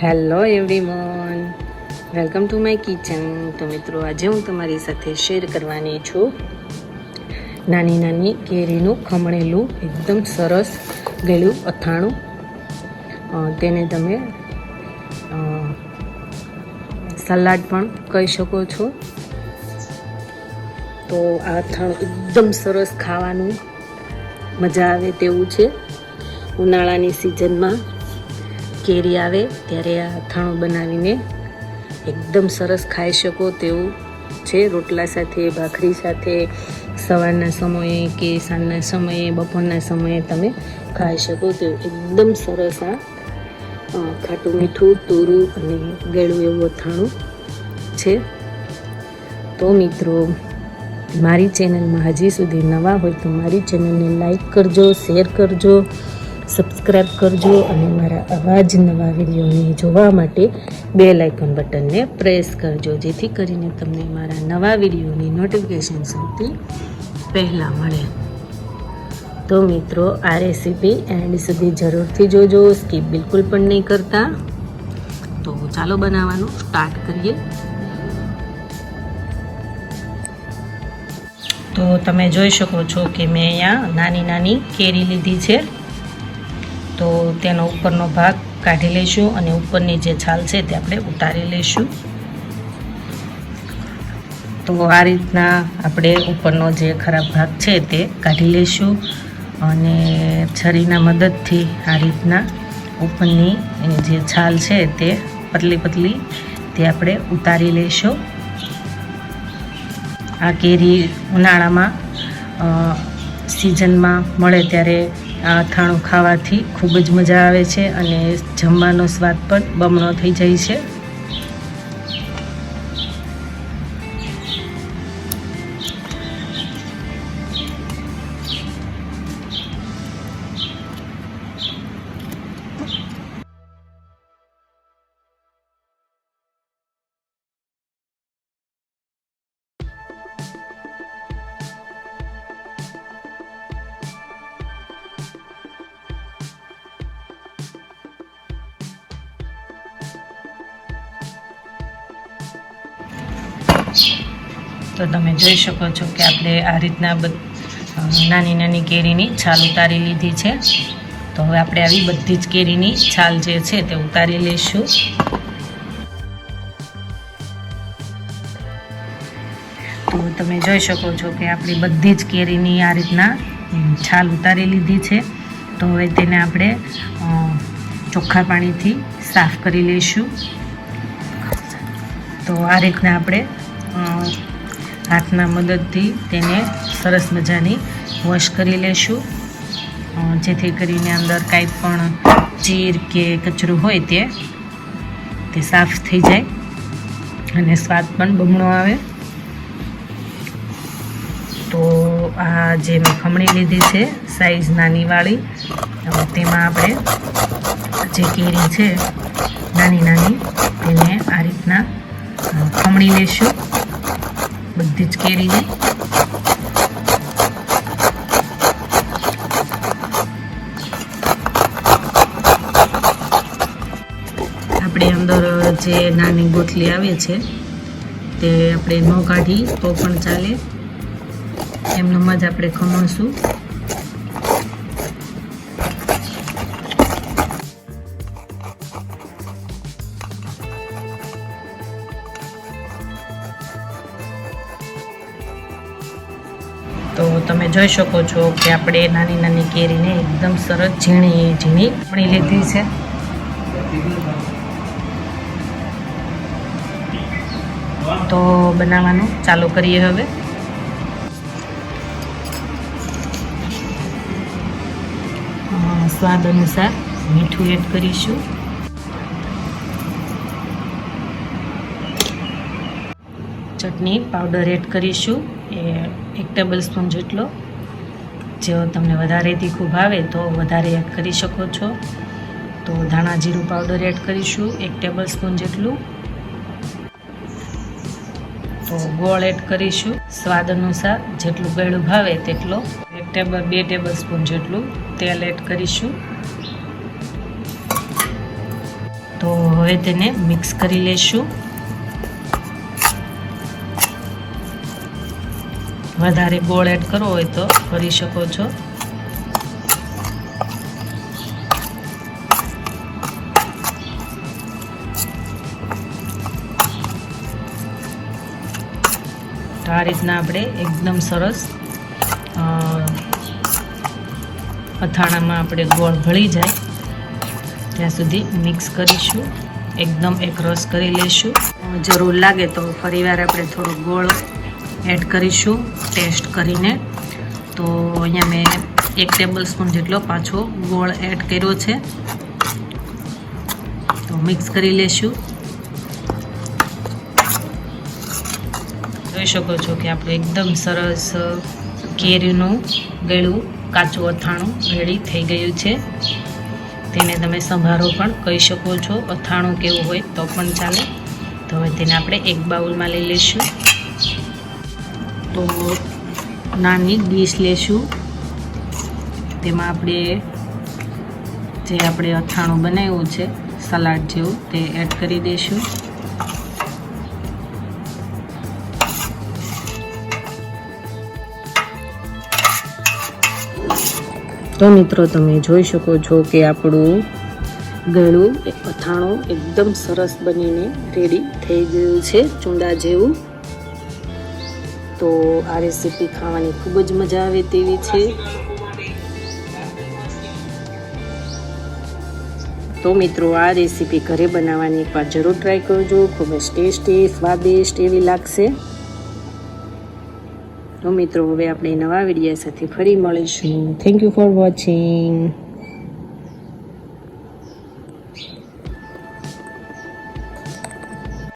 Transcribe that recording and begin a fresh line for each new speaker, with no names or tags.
Hello everyone, welcome to my kitchen. તો મિત્રો, આજે હું તમારી સાથે શેર કરવાની છું નાની નાની કેરીનું ખમણેલું એકદમ સરસ ગળ્યું અથાણું. તેને તમે સલાડ પણ કહી શકો છો. તો આ અથાણું એકદમ સરસ ખાવાનું મજા આવે તેવું છે. ઉનાળાની સિઝનમાં કેરી આવે ત્યારે આ અથાણું બનાવીને એકદમ સરસ ખાઈ શકો તેવું છે. રોટલા સાથે, ભાખરી સાથે, સવારના સમયે કે સાંજના સમયે, બપોરના સમયે તમે ખાઈ શકો તેવું એકદમ સરસ આ ખાટું મીઠું તોરું અને ગળ્યું એવું અથાણું છે. તો મિત્રો, મારી ચેનલમાં હજી સુધી નવા હોય તો મારી ચેનલને લાઈક કરજો, શેર કરજો, સબસ્ક્રાઈબ કરજો અને મારા આવા જ નવા વિડીયોને જોવા માટે બેલ આઇકન બટનને પ્રેસ કરજો, જેથી કરીને તમને મારા નવા વિડીયોની નોટિફિકેશન સૌથી પહેલાં મળે. તો મિત્રો, આ રેસીપી એન્ડ સુધી જરૂરથી જોજો, સ્કીપ બિલકુલ પણ નહીં કરતા. તો ચાલો બનાવવાનું સ્ટાર્ટ કરીએ. તો તમે જોઈ શકો છો કે મેં અહીંયા નાની નાની કેરી લીધી છે. તો તેનો ઉપરનો ભાગ કાઢી લઈશું અને ઉપરની જે છાલ છે તે આપણે ઉતારી લઈશું. તો આ રીતના આપણે ઉપરનો જે ખરાબ ભાગ છે તે કાઢી લઈશું અને છરીના મદદથી આ રીતના ઉપરની જે છાલ છે તે પતલી પતલી તે આપણે ઉતારી લઈશું. આ કેરી ઉનાળામાં સિઝનમાં મળે ત્યારે આ અથાણું ખાવાથી ખૂબ જ મજા આવે છે અને જમવાનો સ્વાદ પણ બમણો થઈ જાય છે. તો તમે જોઈ શકો છો કે આપણે આ રીતના નાની નાની કેરીની છાલ ઉતારી લીધી છે. તો હવે આપણે આવી બધી જ કેરીની છાલ જે છે તે ઉતારી લઈશું. તો તમે જોઈ શકો છો કે આપણી બધી જ કેરીની આ રીતના છાલ ઉતારી લીધી છે. તો હવે તેને આપણે ચોખ્ખા પાણીથી સાફ કરી લઈશું. તો આ રીતના આપણે હાથના મદદથી તેને સરસ મજાની વોશ કરી લેશું, જેથી કરીને અંદર કાંઈ પણ ચીર કે કચરું હોય તે સાફ થઈ જાય અને સ્વાદ પણ બમણો આવે. તો આ જે મેં ખમણી લીધી છે સાઈઝ નાનીવાળી, તેમાં આપણે જે કેરી છે નાની નાની તેને આ રીતના ખમણી લેશું બધી જ કેરીને. આપણે અંદર જે નાની ગોથલી આવે છે તે આપણે ન કાઢી તો પણ ચાલે, એમનેમ જ આપણે ખમણશું. તો તમે જોઈ શકો છો કે આપણે નાની નાની કેરીને એકદમ સરસ ઝીણી ઝીણી ખમણી લીધી છે. તો બનાવવાનું ચાલુ કરીએ. હવે સ્વાદ અનુસાર મીઠું એડ કરીશું. ચટણી પાવડર એડ કરીશું, એ 1 ટેબલ સ્પૂન જેટલો. જો તમને વધારે તીખું ભાવે તો વધારે એડ કરી શકો છો. તો ધાણા જીરું પાવડર એડ કરીશું 1 ટેબલ સ્પૂન જેટલું. તો ગોળ એડ કરીશું સ્વાદ અનુસાર, જેટલું ગળ્યું ભાવે તેટલો. 2 ટેબલ સ્પૂન જેટલું તેલ એડ કરીશું. તો હવે તેને મિક્સ કરી લેશું. વધારે ગોળ એડ કરવો હોય તો કરી શકો છો. તો આ રીતના આપણે એકદમ સરસ અથાણામાં આપણે ગોળ ભળી જાય ત્યાં સુધી મિક્સ કરીશું. એકદમ એક રસ કરી લઈશું. જરૂર લાગે તો ફરીવાર આપણે થોડો ગોળ એડ કરીશું ટેસ્ટ કરીને. તો અહીંયા મેં 1 ટેબલ સ્પૂન જેટલો પાછો ગોળ એડ કર્યો છે. તો મિક્સ કરી લેશું. જોઈ શકો છો કે આપણે એકદમ સરસ કેરીનું ગળ્યું કાચું અથાણું રેડી થઈ ગયું છે. તેને તમે સંભારો પણ કહી શકો છો. અથાણું કેવું હોય તો પણ ચાલે. તો હવે તેને આપણે એક બાઉલમાં લઈ લઈશું. તો નાની ડીશ લેશું. તેમાં આપણે જે આપણે અથાણું બનાવ્યું છે સલાડ જેવું તે એડ કરી દઈશું. તો મિત્રો તમે જોઈ શકો છો કે આપણું ગળ્યું અથાણું એકદમ સરસ બનીને રેડી થઈ ગયું છે, ચૂંડા જેવું. તો આ રેસીપી ખાવાની ખૂબ જ મજા આવે તેવી છે. તો મિત્રો આ રેસીપી ઘરે બનાવવાની એકવાર જરૂર ટ્રાય કરજો. ખૂબ જ ટેસ્ટી સ્વાદિષ્ટ એવી લાગશે. તો મિત્રો હવે આપણે નવા વિડીયો સાથે ફરી મળીશું. Thank you for watching.